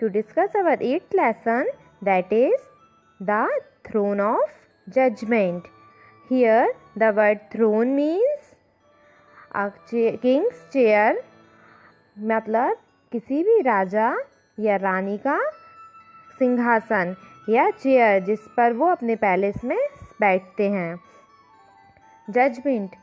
to discuss our 8th lesson, that is the throne of judgment. Here the word throne means a king's chair, मतलब किसी भी राजा या रानी का सिंहासन या चेयर जिस पर वो अपने पैलेस में बैठते हैं. Judgement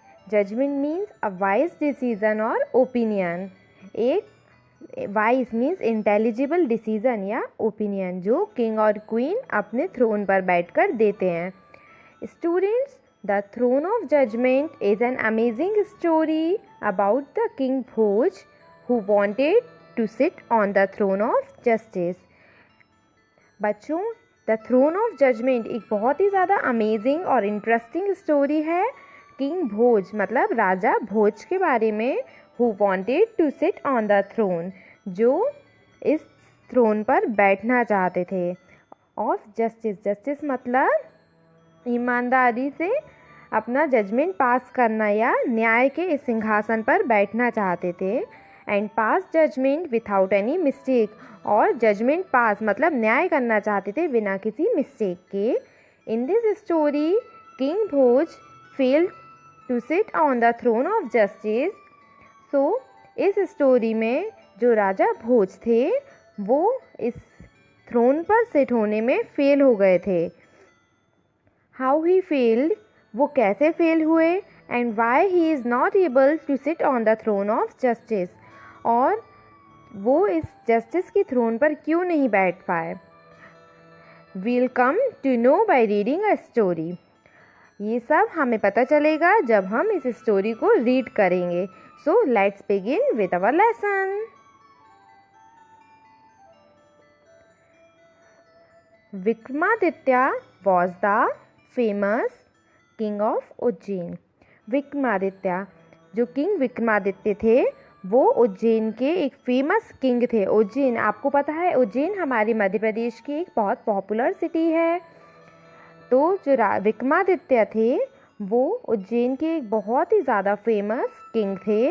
means a wise decision और ओपिनियन. एक वाइज मीन्स इंटेलिजिबल डिसीजन या ओपिनियन जो किंग और क्वीन अपने थ्रोन पर बैठकर देते हैं. Students, the throne of judgement is an amazing story about the king Bhoj who wanted to sit on the throne of justice. बच्चों, द थ्रोन ऑफ जजमेंट एक बहुत ही ज़्यादा अमेजिंग और इंटरेस्टिंग स्टोरी है किंग भोज मतलब राजा भोज के बारे में, who wanted to sit on the throne, जो इस थ्रोन पर बैठना चाहते थे. ऑफ जस्टिस मतलब ईमानदारी से अपना जजमेंट पास करना या न्याय के इस सिंहासन पर बैठना चाहते थे. And pass judgment without any mistake, और जजमेंट पास मतलब न्याय करना चाहते थे बिना किसी मिस्टेक के. In this story king Bhoj failed to sit on the throne of justice. So इस स्टोरी में जो राजा भोज थे वो इस थ्रोन पर सिट होने में फेल हो गए थे. हाउ ही फेल्ड, वो कैसे फेल हुए, and why he is not able to sit on the throne of justice, और वो इस जस्टिस की थ्रोन पर क्यों नहीं बैठ पाए. We'll come to know by reading a story. ये सब हमें पता चलेगा जब हम इस स्टोरी को रीड करेंगे. So let's begin with our lesson. Vikramaditya was the famous king of Ujjain. Vikramaditya, जो किंग विक्रमादित्य थे वो उज्जैन के एक फेमस किंग थे. उज्जैन, आपको पता है उज्जैन हमारे मध्य प्रदेश की एक बहुत पॉपुलर सिटी है. तो जो विक्रमादित्य थे वो उज्जैन के एक बहुत ही ज़्यादा फेमस किंग थे.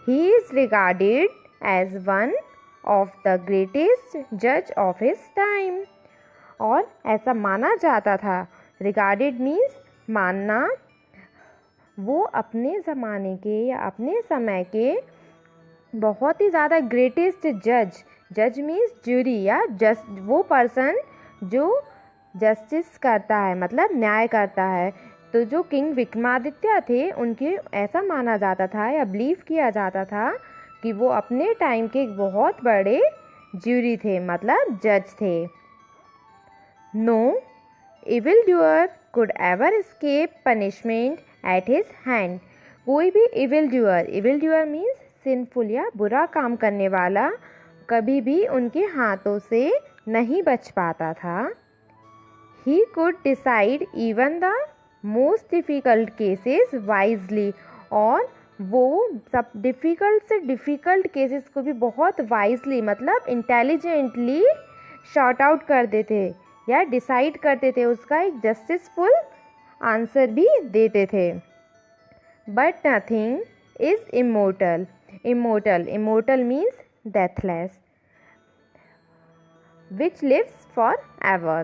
He is regarded as one of the greatest जज ऑफ हिज टाइम. और ऐसा माना जाता था. रिगार्डेड मीन्स मानना. वो अपने ज़माने के या अपने समय के बहुत ही ज़्यादा ग्रेटेस्ट जज मीन्स ज्यूरी या वो पर्सन जो जस्टिस करता है मतलब न्याय करता है. तो जो किंग विक्रमादित्य थे उनके ऐसा माना जाता था या बिलीव किया जाता था कि वो अपने टाइम के एक बहुत बड़े ज्यूरी थे मतलब जज थे. No evil doer could ever escape punishment at his hand. कोई भी इविल डूअर मीन्स सिंफुल या बुरा काम करने वाला कभी भी उनके हाथों से नहीं बच पाता था. He could decide even the most difficult cases wisely. और वो सब डिफ़िकल्ट से डिफ़िकल्ट केसेस को भी बहुत वाइजली मतलब इंटेलिजेंटली शॉर्ट आउट कर देते या डिसाइड करते थे. उसका एक जस्टिसफुल आंसर भी देते थे. But nothing is immortal. Immortal means deathless, which lives for ever.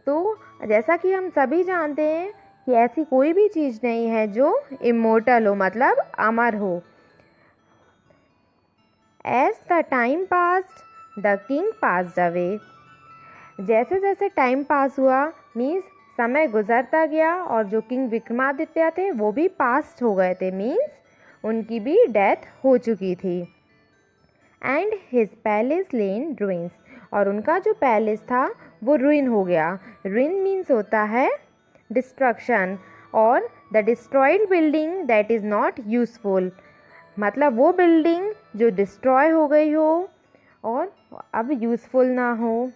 तो जैसा कि हम सभी जानते हैं कि ऐसी कोई भी चीज़ नहीं है जो इमोर्टल हो मतलब अमर हो. As the time passed the king passed away. जैसे जैसे टाइम पास हुआ मीन्स समय गुजरता गया और जो किंग विक्रमादित्य थे वो भी पास्ट हो गए थे मीन्स उनकी भी डेथ हो चुकी थी. एंड हिज पैलेस ले इन रुइंस. और उनका जो पैलेस था वो रुइन हो गया. रुइन मीन्स होता है डिस्ट्रक्शन, और the destroyed building that is not useful मतलब वो बिल्डिंग जो डिस्ट्रॉय हो गई हो और अब यूज़फुल ना हो.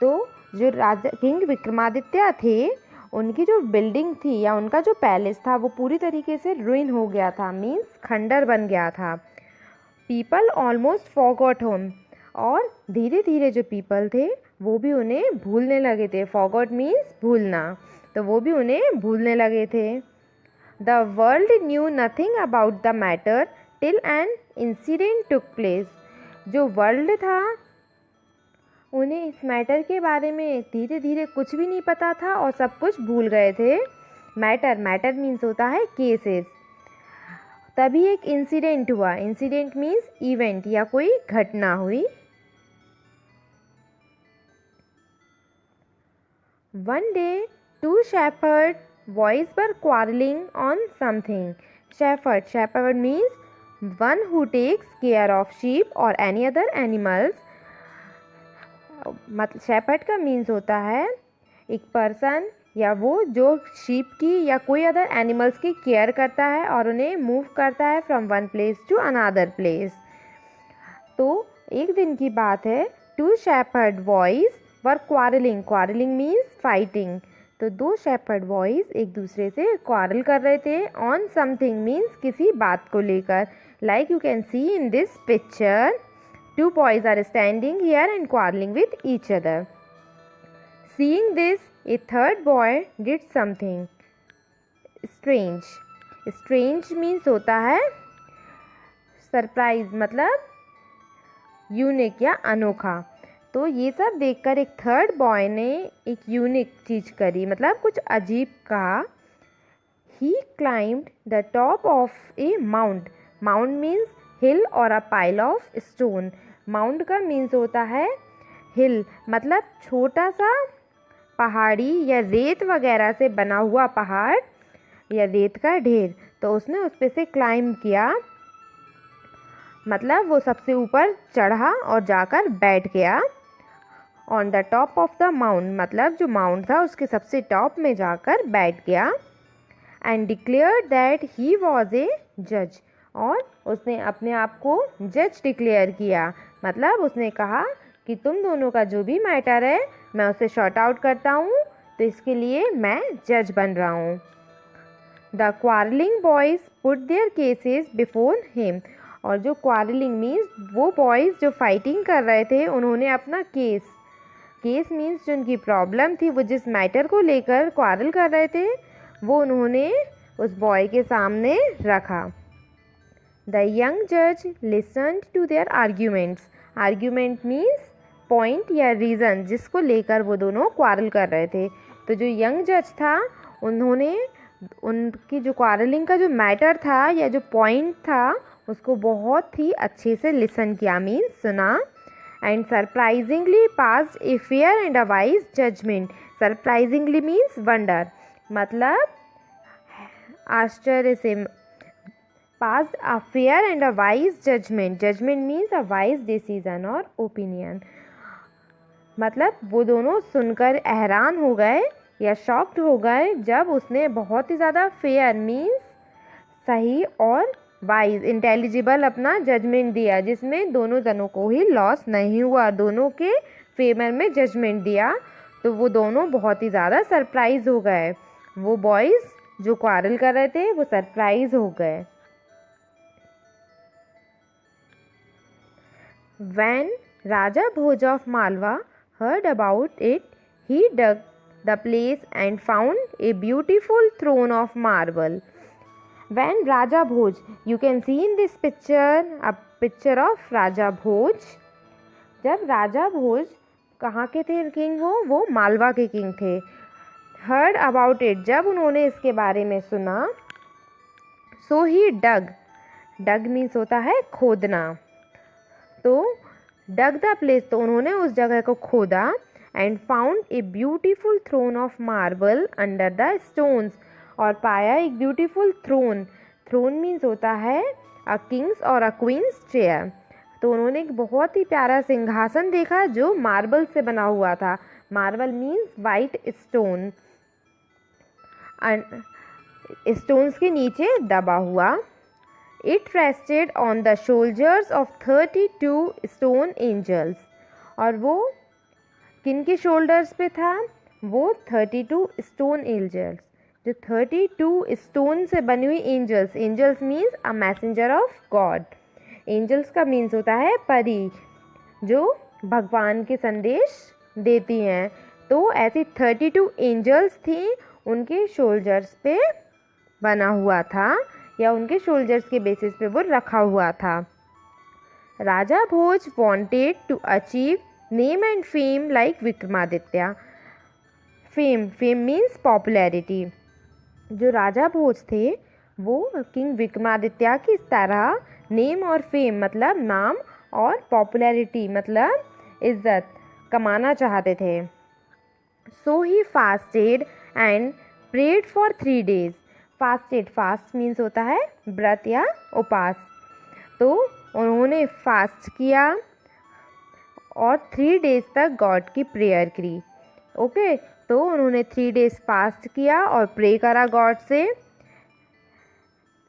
तो जो राजा किंग विक्रमादित्य थे उनकी जो बिल्डिंग थी या उनका जो पैलेस था वो पूरी तरीके से रुइन हो गया था मीन्स खंडर बन गया था. People almost forgot him. और धीरे धीरे जो पीपल थे वो भी उन्हें भूलने लगे थे. फॉरगॉट मीन्स भूलना, तो वो भी उन्हें भूलने लगे थे. The world knew nothing about the matter till an incident took place. जो वर्ल्ड था उन्हें इस मैटर के बारे में धीरे धीरे कुछ भी नहीं पता था और सब कुछ भूल गए थे। मैटर मीन्स होता है केसेस। तभी एक इंसिडेंट हुआ। इंसिडेंट मीन्स इवेंट या कोई घटना हुई। One day, two shepherd boys were quarreling on something. Shepherd means one who takes care of sheep or any other animals. मतलब shepherd का मीन्स होता है एक पर्सन या वो जो शीप की या कोई अदर एनिमल्स की केयर करता है और उन्हें मूव करता है from one place to another place. तो एक दिन की बात है, two shepherd boys were quarrelling means fighting. तो दो शेफर्ड बॉयज एक दूसरे से क्वारल कर रहे थे ऑन समथिंग मीन्स किसी बात को लेकर। Like you can see in this picture, two boys are standing here and quarrelling with each other. Seeing this, a third boy did something strange. Strange means होता है surprise, मतलब unique या अनोखा। तो ये सब देखकर एक थर्ड बॉय ने एक यूनिक चीज़ करी, मतलब कुछ अजीब कहा। He climbed the top of a mound. Mound means hill or a pile of stone. Mound का मीन्स होता है हिल, मतलब छोटा सा पहाड़ी या रेत वगैरह से बना हुआ पहाड़ या रेत का ढेर। तो उसने उस पे से क्लाइंब किया, मतलब वो सबसे ऊपर चढ़ा और जाकर बैठ गया। On the top of the mount, मतलब जो माउंट था उसके सबसे टॉप में जाकर बैठ गया। And declare that he was a जज, और उसने अपने आप को जज डिक्लेयर किया, मतलब उसने कहा कि तुम दोनों का जो भी मैटर है मैं उसे शॉर्ट आउट करता हूँ, तो इसके लिए मैं जज बन रहा हूँ। The quarrelling boys put their cases before him, और जो क्वारलिंग मीन्स वो बॉयज़ जो फाइटिंग कर रहे थे उन्होंने अपना केस मीन्स जो उनकी प्रॉब्लम थी, वो जिस मैटर को लेकर क्वारल कर रहे थे वो उन्होंने उस बॉय के सामने रखा। द यंग जज listened to their arguments. Argument means point या रीज़न जिसको लेकर वो दोनों क्वारल कर रहे थे। तो जो यंग जज था उन्होंने उनकी जो क्वारलिंग का जो मैटर था या जो पॉइंट था उसको बहुत ही अच्छे से लिसन किया, मीन्स सुना। And surprisingly passed a fair and a wise judgment. Surprisingly means wonder, मतलब आश्चर्य से। Passed a fair and a wise judgment. Judgment means a wise decision और ओपिनियन, मतलब वो दोनों सुनकर हैरान हो गए या शॉक्ड हो गए जब उसने बहुत ही ज़्यादा फेयर मीन्स सही और वाइज इंटेलिजिबल अपना जजमेंट दिया, जिसमें दोनों जनों को ही लॉस नहीं हुआ, दोनों के फेवर में जजमेंट दिया। तो वो दोनों बहुत ही ज़्यादा सरप्राइज हो गए। वो बॉयज़ जो क्वारल कर रहे थे वो सरप्राइज हो गए। When Raja Bhoj of Malwa heard about it, he dug the place and found a beautiful throne of marble. When Raja Bhoj, you can see in this picture a picture of Raja Bhoj. जब राजा भोज कहाँ के थे king, वो मालवा के king थे। Heard about it, जब उन्होंने इसके बारे में सुना। So he dug means होता है खोदना। तो डग द प्लेस, तो उन्होंने उस जगह को खोदा। And found a beautiful throne of marble under the stones, और पाया एक ब्यूटीफुल थ्रोन मीन्स होता है अ किंग्स और अ क्वींस चेयर। तो उन्होंने एक बहुत ही प्यारा सिंहासन देखा जो मार्बल से बना हुआ था। Marble means white stone, stones के नीचे दबा हुआ। It rested on the shoulders of 32 stone angels, और वो किन के शोल्डर्स पे था, वो 32 स्टोन एंजल्स, जो 32 स्टोन से बनी हुई angels. Angels means a messenger of God. Angels का मीन्स होता है परी, जो भगवान के संदेश देती हैं। तो ऐसी 32 एंजल्स थी, उनके शोल्डर्स पे बना हुआ था या उनके शोल्डर्स के बेसिस पे वो रखा हुआ था। राजा भोज wanted to achieve name and fame like Vikramaditya. Fame means popularity. जो राजा भोज थे वो किंग विक्रमादित्य की तरह नेम और फेम मतलब नाम और पॉपुलैरिटी मतलब इज्जत कमाना चाहते थे। So he fasted and prayed for 3 days। Fasted, fast means होता है व्रत या उपवास। तो उन्होंने फास्ट किया और 3 days तक गॉड की प्रेयर की। ओके, तो उन्होंने 3 days फास्ट किया और प्रे करा गॉड से।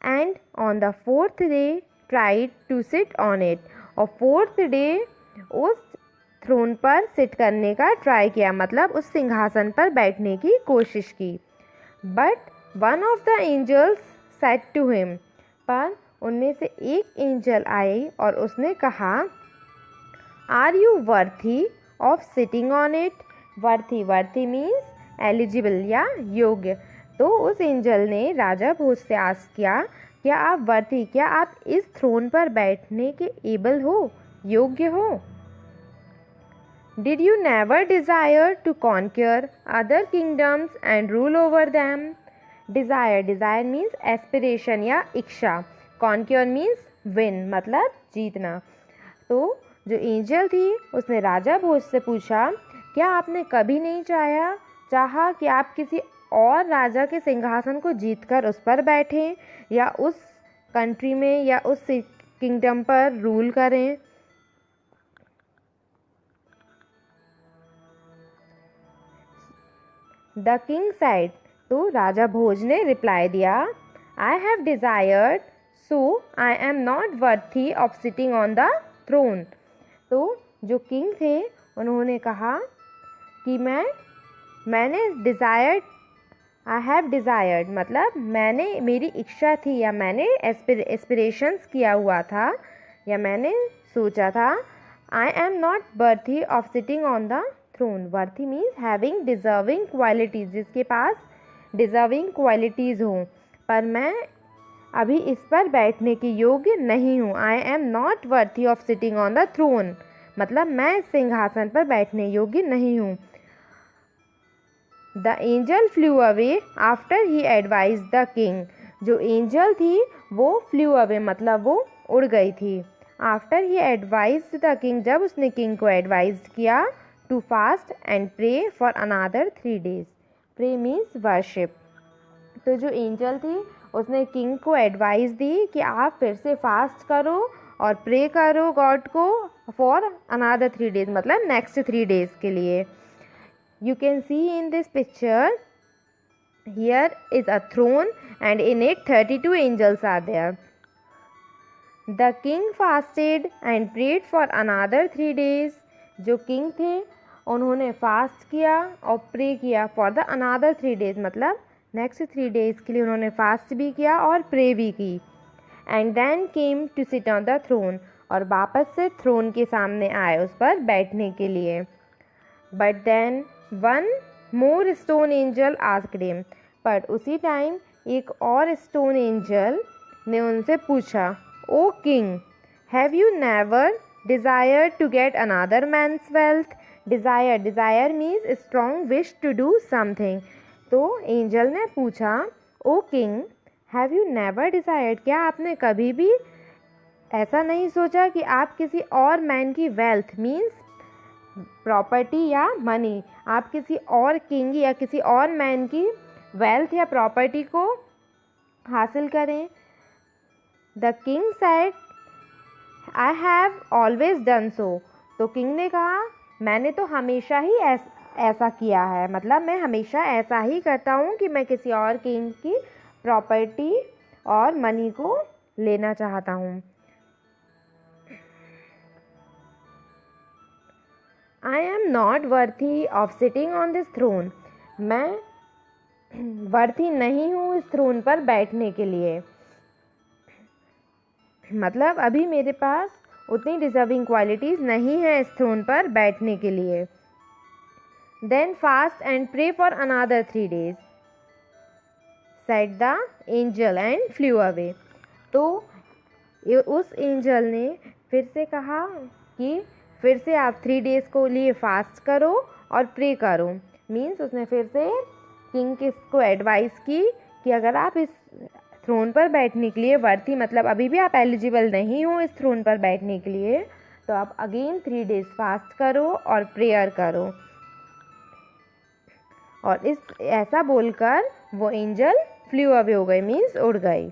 And on the 4th day tried to sit on it. और 4th day उस थ्रोन पर सिट करने का ट्राई किया, मतलब उस सिंहासन पर बैठने की कोशिश की। But one of the angels said to him. पर उनमें से एक एंजल आई और उसने कहा, are you worthy of sitting on it. Worthy means eligible या योग्य। तो उस एंजल ने राजा भोज से आस्क किया, क्या आप वर्थी, क्या आप इस थ्रोन पर बैठने के एबल हो, योग्य हो। Did you never desire to conquer other kingdoms and rule over them. Desire means aspiration या इच्छा। कॉन्क्योर मीन्स विन मतलब जीतना। तो जो एंजल थी उसने राजा भोज से पूछा, क्या आपने कभी नहीं चाहा कि आप किसी और राजा के सिंहासन को जीतकर उस पर बैठें या उस कंट्री में या उस किंगडम पर रूल करें। द किंग साइड, तो राजा भोज ने रिप्लाई दिया, I have desired so I am not worthy of sitting on the throne. तो जो किंग थे उन्होंने कहा कि मैंने डिज़ायर्ड, आई हैव डिज़ायर्ड मतलब मेरी इच्छा थी या मैंने एस्पिरेशंस किया हुआ था या मैंने सोचा था। I am not worthy of sitting on the throne. Worthy means having deserving qualities, जिसके पास डिज़र्विंग क्वालिटीज़ हों, पर मैं अभी इस पर बैठने के योग्य नहीं हूँ। I am not worthy of sitting on the throne मतलब मैं सिंहासन पर बैठने योग्य नहीं हूँ। The angel flew away after he advise the king. जो एंजल थी वो फ्लू अवे मतलब वो उड़ गई थी। After he advise the king, जब उसने किंग को एडवाइज किया, to fast and pray for another 3 days। Pray means worship. तो जो एंजल थी उसने किंग को एडवाइस दी कि आप फिर से फास्ट करो और प्रे करो गॉड को फॉर अनदर 3 days मतलब नेक्स्ट 3 days के लिए। You can see in this picture, here is a throne and in it 32 angels are there. The king fasted and prayed for another 3 days. जो king थे उन्होंने fast किया और pray किया for the another 3 days मतलब next 3 days के लिए उन्होंने फास्ट भी किया और प्रे भी की। And then came to sit on the throne, और वापस से थ्रोन के सामने आए उस पर बैठने के लिए। But then one more stone angel asked him. पर उसी टाइम एक और स्टोन एंजल ने उनसे पूछा, O king, have you never desire to get another man's wealth. Desire means strong wish to do something. तो एंजल ने पूछा, O king, have you never desired, क्या आपने कभी भी ऐसा नहीं सोचा कि आप किसी और मैन की वेल्थ मीन्स प्रॉपर्टी या मनी, आप किसी और किंग या किसी और मैन की वेल्थ या प्रॉपर्टी को हासिल करें। The king said, I have always done so. तो किंग ने कहा, मैंने तो हमेशा ही ऐसा किया है, मतलब मैं हमेशा ऐसा ही करता हूँ कि मैं किसी और किंग की प्रॉपर्टी और मनी को लेना चाहता हूँ। I am not worthy of sitting on this throne. मैं वर्थी नहीं हूँ इस थ्रोन पर बैठने के लिए, मतलब अभी मेरे पास उतनी डिजर्विंग क्वालिटीज़ नहीं है इस थ्रोन पर बैठने के लिए। Then fast and pray for another 3 days said the angel and flew away. तो उस एंजल ने फिर से कहा कि फिर से आप 3 डेज़ को लिए फास्ट करो और प्रे करो। मीन्स उसने फिर से किंग को एडवाइस की कि अगर आप इस थ्रोन पर बैठने के लिए वर्थी, मतलब अभी भी आप एलिजिबल नहीं हो इस थ्रोन पर बैठने के लिए, तो आप अगेन 3 डेज़ फास्ट करो और प्रेयर करो। और इस ऐसा बोलकर वो एंजल फ्लू अवे हो गए, मीन्स उड़ गई।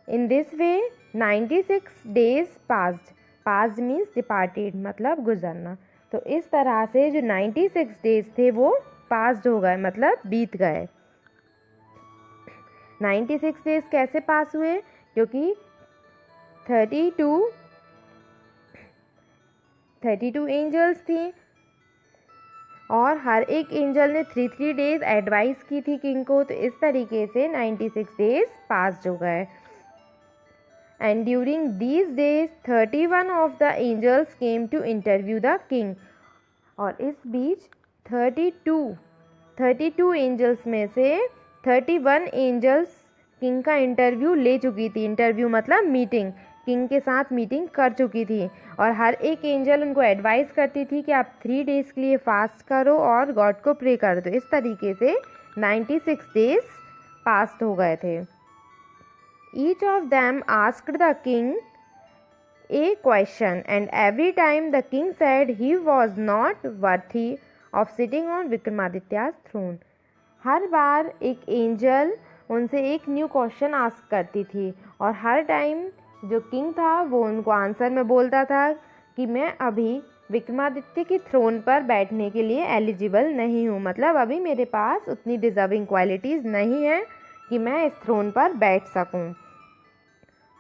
In this way 96 days passed. Passed means departed, मतलब गुजरना। तो इस तरह से जो 96 डेज थे वो पास्ड हो गए, मतलब बीत गए। 96 डेज कैसे पास हुए? क्योंकि 32 एंजल्स थी और हर एक एंजल ने 3 डेज एडवाइस की थी किंग को, तो इस तरीके से 96 डेज पास हो गए। And during these days 31 of the angels came to interview the king. और इस बीच 32 एंजल्स में से 31 एंजल्स किंग का इंटरव्यू ले चुकी थी। इंटरव्यू मतलब मीटिंग, किंग के साथ मीटिंग कर चुकी थी। और हर एक एंजल उनको एडवाइस करती थी कि आप 3 डेज़ के लिए फास्ट करो और गॉड को प्रे कर दो। इस तरीके से 96 डेज पास हो गए थे। Each of them asked the king a question and every time the king said he was not worthy of sitting on Vikramaditya's throne. हर बार एक एंजल उनसे एक न्यू क्वेश्चन आस्क करती थी और हर टाइम जो किंग था वो उनको आंसर में बोलता था कि मैं अभी विक्रमादित्य की थ्रोन पर बैठने के लिए एलिजिबल नहीं हूँ, मतलब अभी मेरे पास उतनी डिज़र्विंग क्वालिटीज़ नहीं है कि मैं इस थ्रोन पर बैठ सकूँ।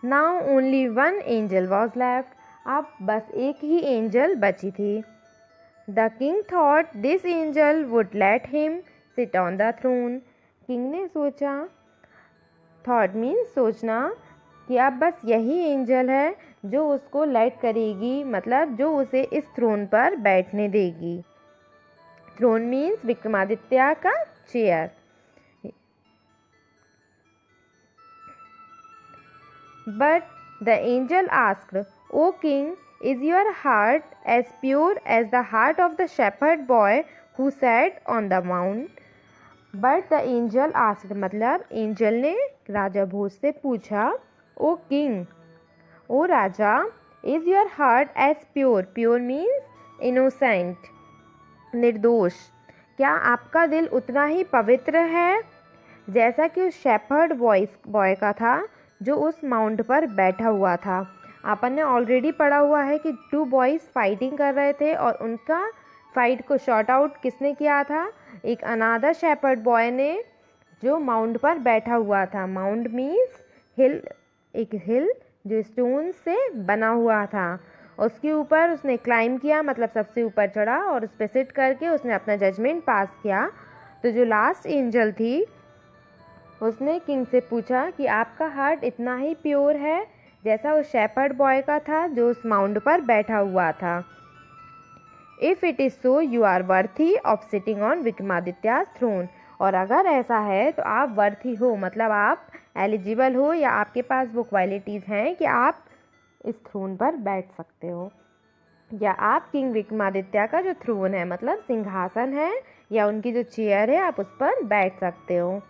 Now only 1 angel was left. अब बस एक ही एंजल बची थी। The king thought this angel would let him sit on the throne. King ने सोचा, थॉट मीन्स सोचना, कि अब बस यही एंजल है जो उसको लेट करेगी, मतलब जो उसे इस थ्रोन पर बैठने देगी। थ्रोन मीन्स विक्रमादित्य का chair. But the angel asked, O king, is your heart as pure as the heart of the shepherd boy who sat on the mount. But the angel asked, मतलब angel ने राजा भोज से पूछा, O king, O राजा, is your heart as pure, pure means innocent, निर्दोष, क्या आपका दिल उतना ही पवित्र है जैसा कि उस शेफर्ड बॉय का था जो उस माउंट पर बैठा हुआ था? अपन ने ऑलरेडी पढ़ा हुआ है कि 2 बॉयज़ फाइटिंग कर रहे थे और उनका फाइट को शॉर्ट आउट किसने किया था? एक अनादर शेफर्ड बॉय ने, जो माउंट पर बैठा हुआ था। माउंट मीन्स हिल, एक हिल जो स्टोन से बना हुआ था, उसके ऊपर उसने क्लाइम किया, मतलब सबसे ऊपर चढ़ा और उस पर सिट करके उसने अपना जजमेंट पास किया। तो जो लास्ट एंजल थी उसने किंग से पूछा कि आपका हार्ट इतना ही प्योर है जैसा उस शेफर्ड बॉय का था जो उस माउंट पर बैठा हुआ था। If it is so you are worthy of sitting on Vikramaditya's throne. और अगर ऐसा है तो आप वर्थी हो, मतलब आप एलिजिबल हो या आपके पास वो क्वालिटीज़ हैं कि आप इस थ्रोन पर बैठ सकते हो, या आप किंग विक्रमादित्य का जो थ्रोन है, मतलब सिंहासन है या उनकी जो चेयर है, आप उस पर बैठ सकते हो।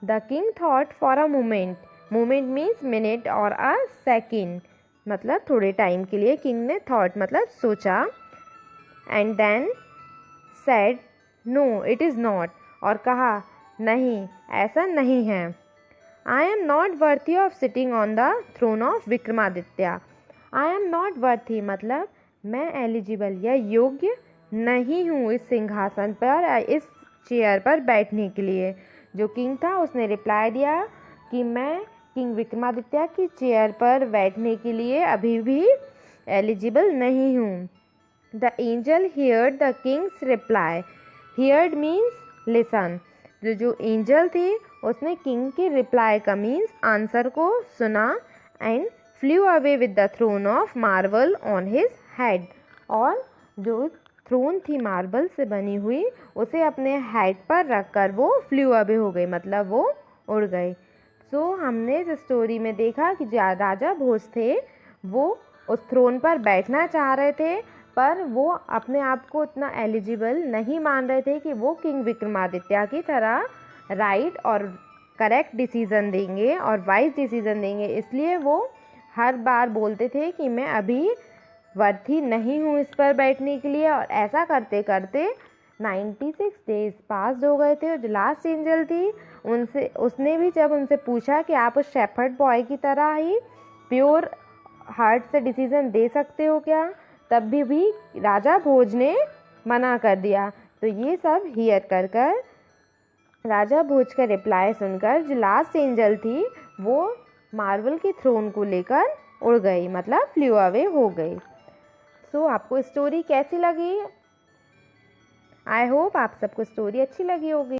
The king thought for a moment, moment means minute और अ सेकेंड, मतलब थोड़े टाइम के लिए किंग ने थॉट मतलब सोचा। And then said no it is not, और कहा नहीं ऐसा नहीं है। I am not worthy of sitting on the throne of Vikramaditya. I am not worthy मतलब मैं एलिजिबल या योग्य नहीं हूँ इस सिंहासन पर, इस चेयर पर बैठने के लिए। जो किंग था उसने रिप्लाई दिया कि मैं किंग विक्रमादित्य की चेयर पर बैठने के लिए अभी भी एलिजिबल नहीं हूँ। The angel heard the Kings reply. Heard means listen. जो एंजल थी उसने किंग के रिप्लाई का मीन्स आंसर को सुना and flew away with the throne of marble on his head. और जो थ्रोन थी मार्बल से बनी हुई उसे अपने हेड पर रखकर वो फ्लू अवे हो गई, मतलब वो उड़ गई। सो हमने इस स्टोरी में देखा कि जो राजा भोज थे वो उस थ्रोन पर बैठना चाह रहे थे, पर वो अपने आप को इतना एलिजिबल नहीं मान रहे थे कि वो किंग विक्रमादित्य की तरह राइट और करेक्ट डिसीज़न देंगे और वाइज डिसीज़न देंगे। इसलिए वो हर बार बोलते थे कि मैं अभी वर्थी नहीं हूँ इस पर बैठने के लिए। और ऐसा करते करते 96 डेज पास हो गए थे। और जो लास्ट एंजल थी उसने भी जब उनसे पूछा कि आप उस शेफर्ड बॉय की तरह ही प्योर हार्ट से डिसीज़न दे सकते हो क्या, तब भी राजा भोज ने मना कर दिया। तो ये सब हियर कर राजा भोज का रिप्लाई सुनकर जो लास्ट एंजल थी वो मार्बल के थ्रोन को लेकर उड़ गई, मतलब फ्लू अवे हो गई। सो आपको स्टोरी कैसी लगी? आई होप आप सबको स्टोरी अच्छी लगी होगी।